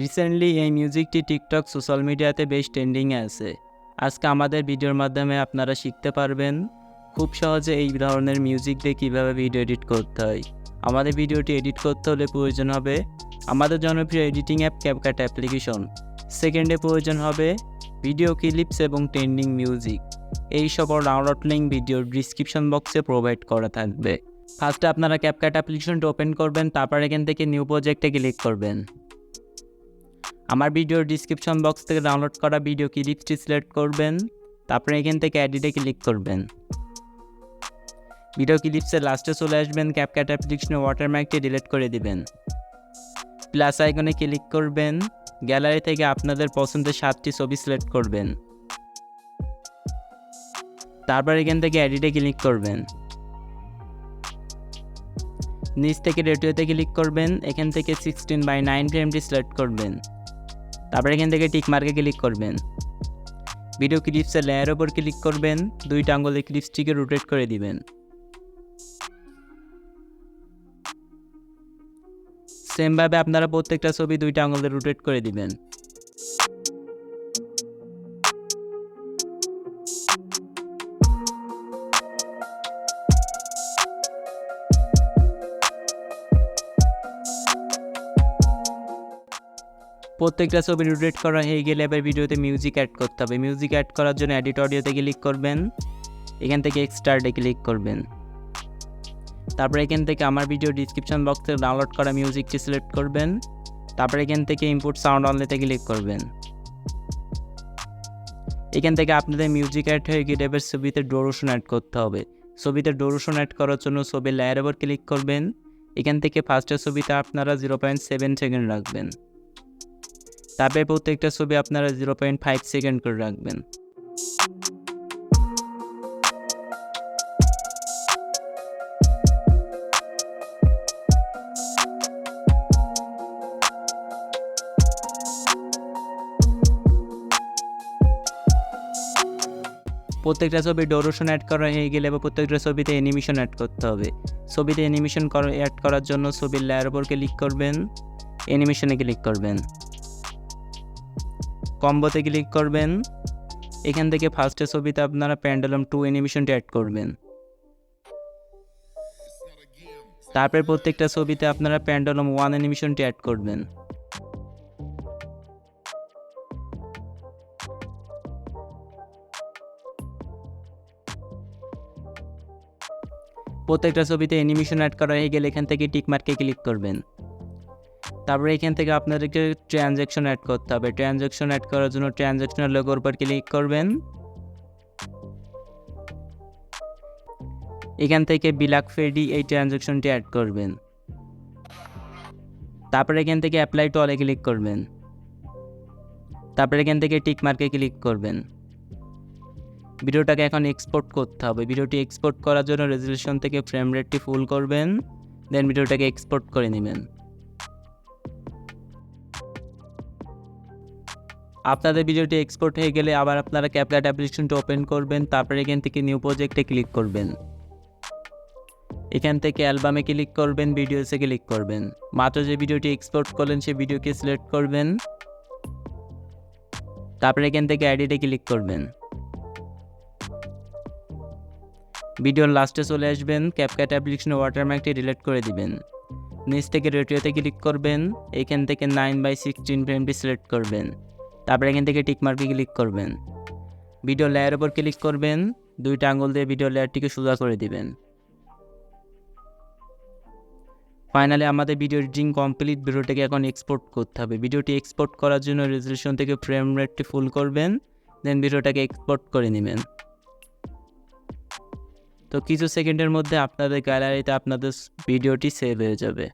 Recently এই মিউজিকটি TikTok social মিডিয়াতে বেশ ট্রেন্ডিংয়ে আছে। আজকে আমাদের ভিডিওর মাধ্যমে আপনারা শিখতে পারবেন খুব সহজে এই ধরনের মিউজিক দিয়ে কীভাবে ভিডিও এডিট করতে হয়। আমাদের ভিডিওটি এডিট করতে হলে প্রয়োজন হবে আমাদের জনপ্রিয় এডিটিং অ্যাপ ক্যাপকাট অ্যাপ্লিকেশন। সেকেন্ডে প্রয়োজন হবে ভিডিও ক্লিপস এবং ট্রেন্ডিং মিউজিক। এই সকল ডাউনলোড লিঙ্ক ভিডিওর ডিসক্রিপশন বক্সে প্রোভাইড করা থাকবে। ফার্স্টে আপনারা ক্যাপকাট অ্যাপ্লিকেশনটা ওপেন করবেন, তারপর এখান থেকে নিউ প্রজেক্টে ক্লিক করবেন। আমার ভিডিওর ডিসক্রিপশন বক্স থেকে ডাউনলোড করা ভিডিও ক্লিপসটি সিলেক্ট করবেন, তারপরে এখান থেকে এডিটে ক্লিক করবেন। ভিডিও ক্লিপসের লাস্টে চলে আসবেন, ক্যাপকাট অ্যাপ্লিকেশনের ওয়াটারমার্কটি ডিলিট করে দিবেন। প্লাস আইকনে ক্লিক করবেন, গ্যালারি থেকে আপনাদের পছন্দের 7টি ছবি সিলেক্ট করবেন, তারপর এখান থেকে এডিটে ক্লিক করবেন। নিচ থেকে রেডিওতে ক্লিক করবেন, এখান থেকে 16:9 ফ্রেমটি সিলেক্ট করবেন, তারপর এখান থেকে টিক মার্কে ক্লিক করবেন। ভিডিও ক্লিপসের লেয়ার ওপর ক্লিক করবেন, 2টা আঙ্গুলে ক্লিপসটিকে রোটেট করে দিবেন। সেমভাবে আপনারা প্রত্যেকটা ছবি 2টা আঙ্গুলে রোটেট করে দিবেন। প্রত্যেকটা ছবি রোটেট করা হয়ে গেলে এবার ভিডিওতে মিউজিক অ্যাড করতে হবে। মিউজিক অ্যাড করার জন্য এডিট অডিওতে ক্লিক করবেন, এখান থেকে এক্সট্রাটে ক্লিক করবেন, তারপর এখান থেকে আমার ভিডিও ডিসক্রিপশন বক্সে ডাউনলোড করা মিউজিকটি সিলেক্ট করবেন, তারপর এখান থেকে ইনপুট সাউন্ড অনলিতে ক্লিক করবেন। এখান থেকে আপনাদের মিউজিক অ্যাড হয়ে গেলে এবার ছবিতে ডুরেশন অ্যাড করতে হবে। ছবিতে ডুরেশন অ্যাড করার জন্য ছবির লেয়ার ওপর ক্লিক করবেন, এখান থেকে ফার্স্টের ছবিতে আপনারা 0.7 সেকেন্ড রাখবেন, তারপরে প্রত্যেকটা ছবি আপনারা 0.5 সেকেন্ড করে রাখবেন। প্রত্যেকটা ছবি ডুরেশন অ্যাড করা হয়ে গেলে বা প্রত্যেকটা ছবিতে অ্যানিমেশন অ্যাড করতে হবে। ছবিতে অ্যানিমেশন অ্যাড করার জন্য ছবির লেয়ার ওপর ক্লিক করবেন, অ্যানিমেশনে ক্লিক করবেন, কম্বোতে ক্লিক করবেন, এখান থেকে ফার্স্টের ছবিতে আপনারা পেন্ডুলাম 2 অ্যানিমেশনটি অ্যাড করবেন। তারপরে প্রত্যেকটা ছবিতে আপনারা পেন্ডুলাম 1 অ্যানিমেশনটি অ্যাড করবেন। প্রত্যেকটা ছবিতে অ্যানিমেশন অ্যাড করা হয়ে গেলে এখান থেকে টিক মার্কে ক্লিক করবেন। তারপরে এখান থেকে আপনাদেরকে ট্রানজ্যাকশন অ্যাড করতে হবে। ট্রানজ্যাকশন অ্যাড করার জন্য ট্রানজ্যাকশনের লোগোর উপর ক্লিক করবেন, এখান থেকে বিলাক ফেডি এই ট্রানজ্যাকশনটি অ্যাড করবেন, তারপরে এখান থেকে অ্যাপ্লাই টু অলে ক্লিক করবেন, তারপরে এখান থেকে টিক মার্কে ক্লিক করবেন। ভিডিওটাকে এখন এক্সপোর্ট করতে হবে। ভিডিওটি এক্সপোর্ট করার জন্য রেজোলিউশন থেকে ফ্রেম রেটটি ফুল করবেন, দেন ভিডিওটাকে এক্সপোর্ট করে নেবেন। আপনাদের ভিডিওটি এক্সপোর্ট হয়ে গেলে আবার আপনারা ক্যাপকাট অ্যাপ্লিকেশনটি ওপেন করবেন, তারপরে এখান থেকে নিউ প্রজেক্টে ক্লিক করবেন, এখান থেকে অ্যালবামে ক্লিক করবেন, ভিডিওসে ক্লিক করবেন। মাত্র যে ভিডিওটি এক্সপোর্ট করলেন সেই ভিডিওকে সিলেক্ট করবেন, তারপরে এখান থেকে এডিটে ক্লিক করবেন। ভিডিওর লাস্টে চলে আসবেন, ক্যাপকাট অ্যাপ্লিকেশনের ওয়াটারমার্কটি ডিলিট করে দিবেন। নিচ থেকে রেডিওতে ক্লিক করবেন, এখান থেকে 9:16 ফ্রেমটি সিলেক্ট করবেন, তারপরে এখান থেকে টিক মার্কে ক্লিক করবেন। ভিডিও লেয়ার ওপর ক্লিক করবেন, 2টা আঙ্গুল দিয়ে ভিডিও লেয়ারটিকে সোজা করে দিবেন। ফাইনালি আমাদের ভিডিও এডিটিং কমপ্লিট। ভিডিওটাকে এখন এক্সপোর্ট করতে হবে। ভিডিওটি এক্সপোর্ট করার জন্য রেজোলিউশন থেকে ফ্রেম রেটটি ফুল করবেন, দেন ভিডিওটাকে এক্সপোর্ট করে নেবেন। তো কিছু সেকেন্ডের মধ্যে আপনাদের গ্যালারিতে আপনাদের ভিডিওটি সেভ হয়ে যাবে।